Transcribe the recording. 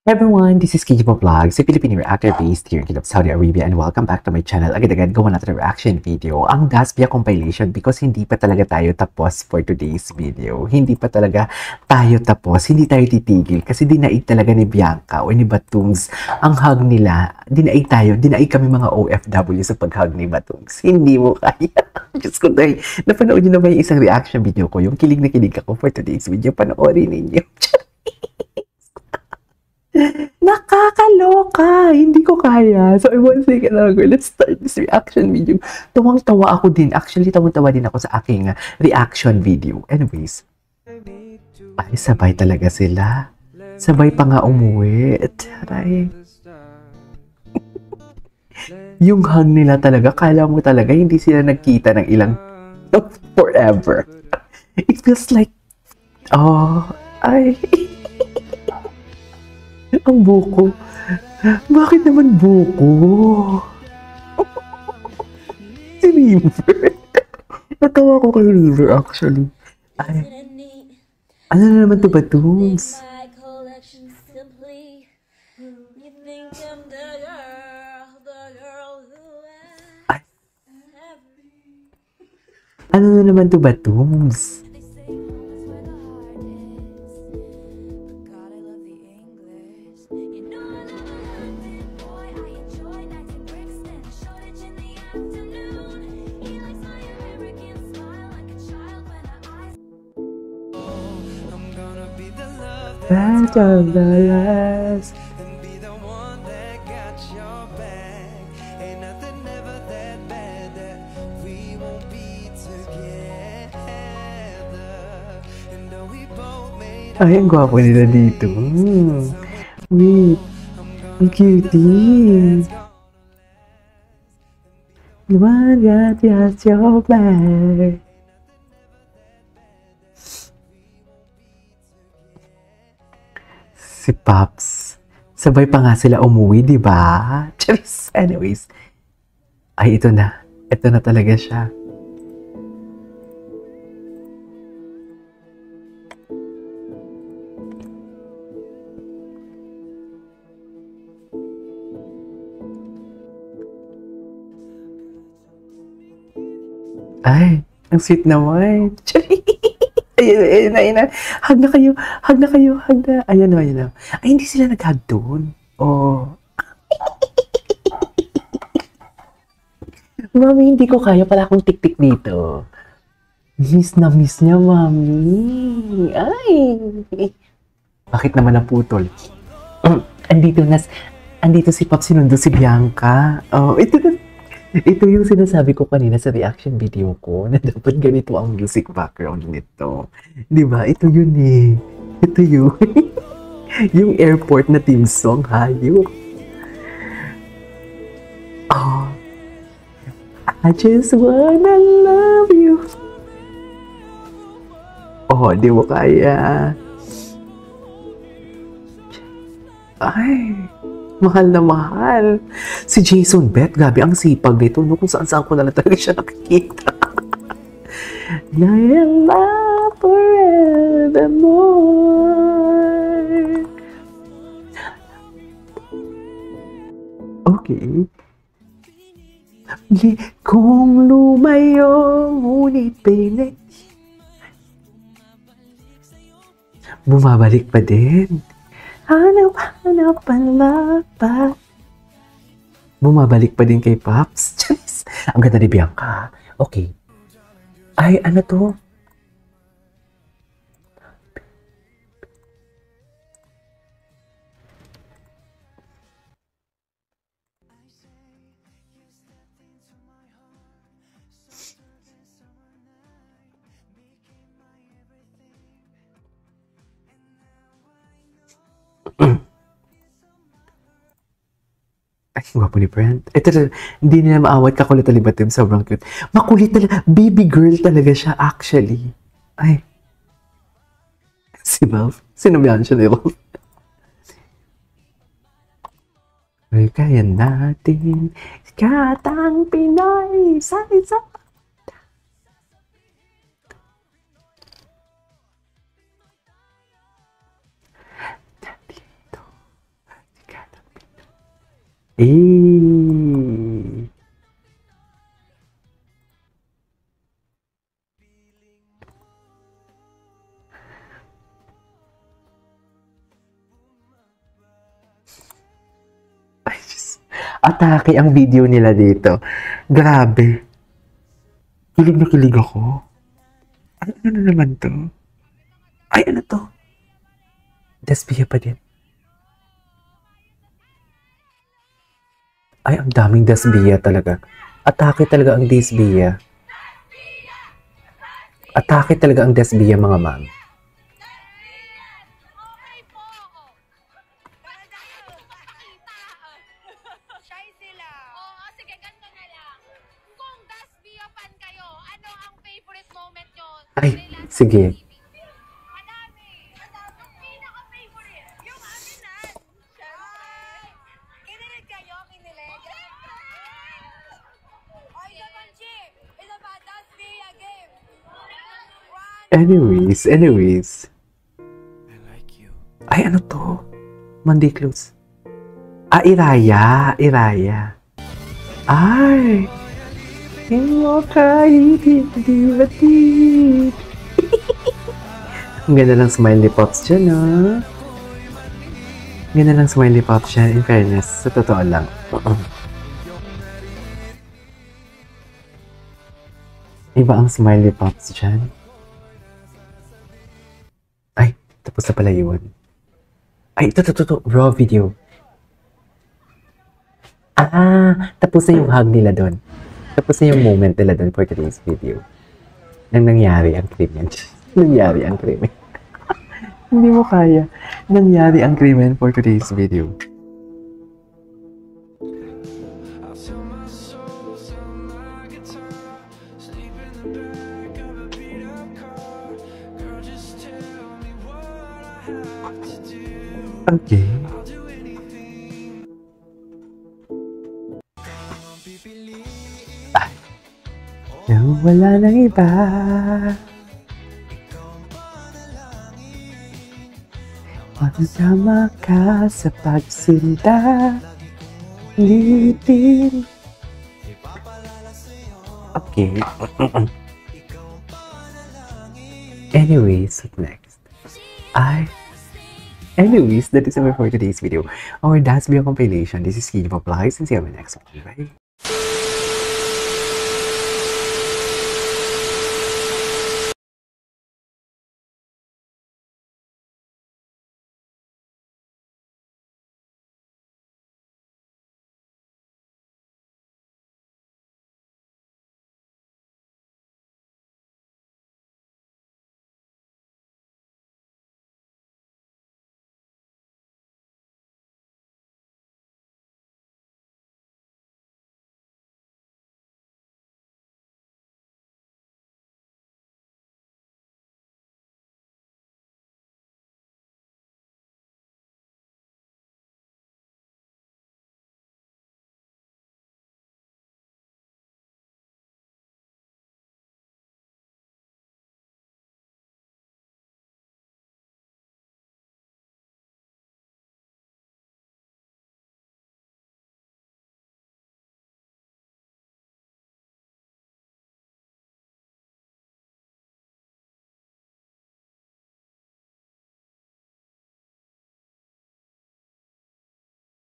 Everyone, this is Kijibo Vlogs, a Filipino reactor based here in Saudi Arabia, and welcome back to my channel. Agad-agad gawa natin reaction video, ang Gaspia compilation, because hindi pa talaga tayo tapos for today's video. Hindi pa talaga tayo tapos, hindi tayo titigil, kasi dinaig talaga ni Bianca o ni Batungs ang hug nila. Dinaig kami mga OFW sa pag-hug ni Batungs. Hindi mo kaya. Diyos ko tayo, napanood nyo na ba yung isang reaction video ko, yung kilig na kilig ako for today's video, panoorin ninyo. Nakakaloka! Hindi ko kaya. So, I won't say it longer. Let's start this reaction video. Tawang-tawa ako din. Actually, tawang-tawa din ako sa aking reaction video. Anyways. Ay, sabay talaga sila. Sabay pa nga umuwi. Taray. Yung hug nila talaga, kala mo talaga hindi sila nagkita ng ilang forever. It feels like, oh, ay... Ang buko. Bakit naman buko? Si River. Natawa ko kay River actually. Ay. Ano na naman to, Batungs? Ay. Ano na naman to, Batungs? Last of the last. And be the one that got your back. Ain't nothing ever that bad that we won't be together. And though we both made Ay, ang gwapo nila dito. Wait. Ang cutie. The one that got your back. Si Pops. Sabay pa nga sila umuwi, di ba? Charis. Anyways. Ay, ito na. Ito na talaga siya. Ay, ang sweet naman. Charis. Ayun na. Hug na kayo. Ayan na. Ay, hindi sila nag-hug doon. Oh. Mami, hindi ko kaya pala akong tik-tik dito. Miss na miss niya, Mami. Ay. Bakit naman naputol? Andito si Pop, sinundo si Bianca. Oh, ito yung sinasabi ko kanina sa reaction video ko na dapat ganito ang music background nito. Di ba? Ito yun eh. Ito yun. Yung airport na theme song, hayo. Oh. I just wanna love you. Oh, di mo kaya. Ay. Mahal na mahal. Si Jason Beth, grabe ang sipag nito. No, kung saan-saan ko na lang talaga siya nakikita. I am love forevermore. Okay. Kung lumayo, ngunit pilit. Bumabalik pa din. Hanap pa. Bumabalik pa din kay Pops. Charis. Ang ganda ni Bianca. Okay. Ay, ano to? Ay, gwapo ni Brent. Ito, hindi nila maawat, kakulit alibatim, sobrang cute. Makulit talaga, baby girl talaga siya actually. Ay. Si Ralph. Sino ba yan siya ni Ralph? Ay, kaya natin. Katang Pinoy sa isa. Dito. Katang Pinoy. Eh. Ay, Diyos. Atake ang video nila dito. Grabe. Kilig na kilig ako. Ano na naman to? Ay, ano to? Desbia pa din. Ay, ang daming Desbia talaga. Atake talaga ang Desbia. Atake talaga ang Desbia, mga ma'am. Okay po. Para dahil makakita. Shy sila. Oo, sige, ganito na lang. Kung Dasbia fan kayo, ano ang favorite moment nyo? Ay, sige. Madami. Yung pinaka-favorite. Yung aminan. Siyempre. Kinilig kayo, kinilig. Oy, naman, Chip. Ito ba, Dasbia game? Anyways. I like you. Ay, ano to? Monday close. Ah, Iraya. Ay! Hindi mo kahit hindi batid. Ang ganda ng smiley pops dyan, ah. Ang ganda ng smiley pops dyan, in fairness. Sa totoo lang. Iba ang smiley pops dyan. Ay, tapos na pala yun. Ay, ito. Raw video. Ah, tapos na yung hug nila doon. Tapos na yung moment nila doon for today's video. Nang nangyari ang krimen. Nangyari ang krimen. Hindi mo kaya. Nangyari ang krimen for today's video. I'll sell my soul, sell my guitar, sleep in the back of a beat up car. Girl, just tell me what I have to do. Okay. I'll do anything. Pipiliin Nang wala nang iba. Masama ka sa pagsinta. Litin. Okay. Anyways, what next? Anyways, that is all for today's video. Our Dance Video compilation. This is Kid Vlogs and see you in the next one. Bye.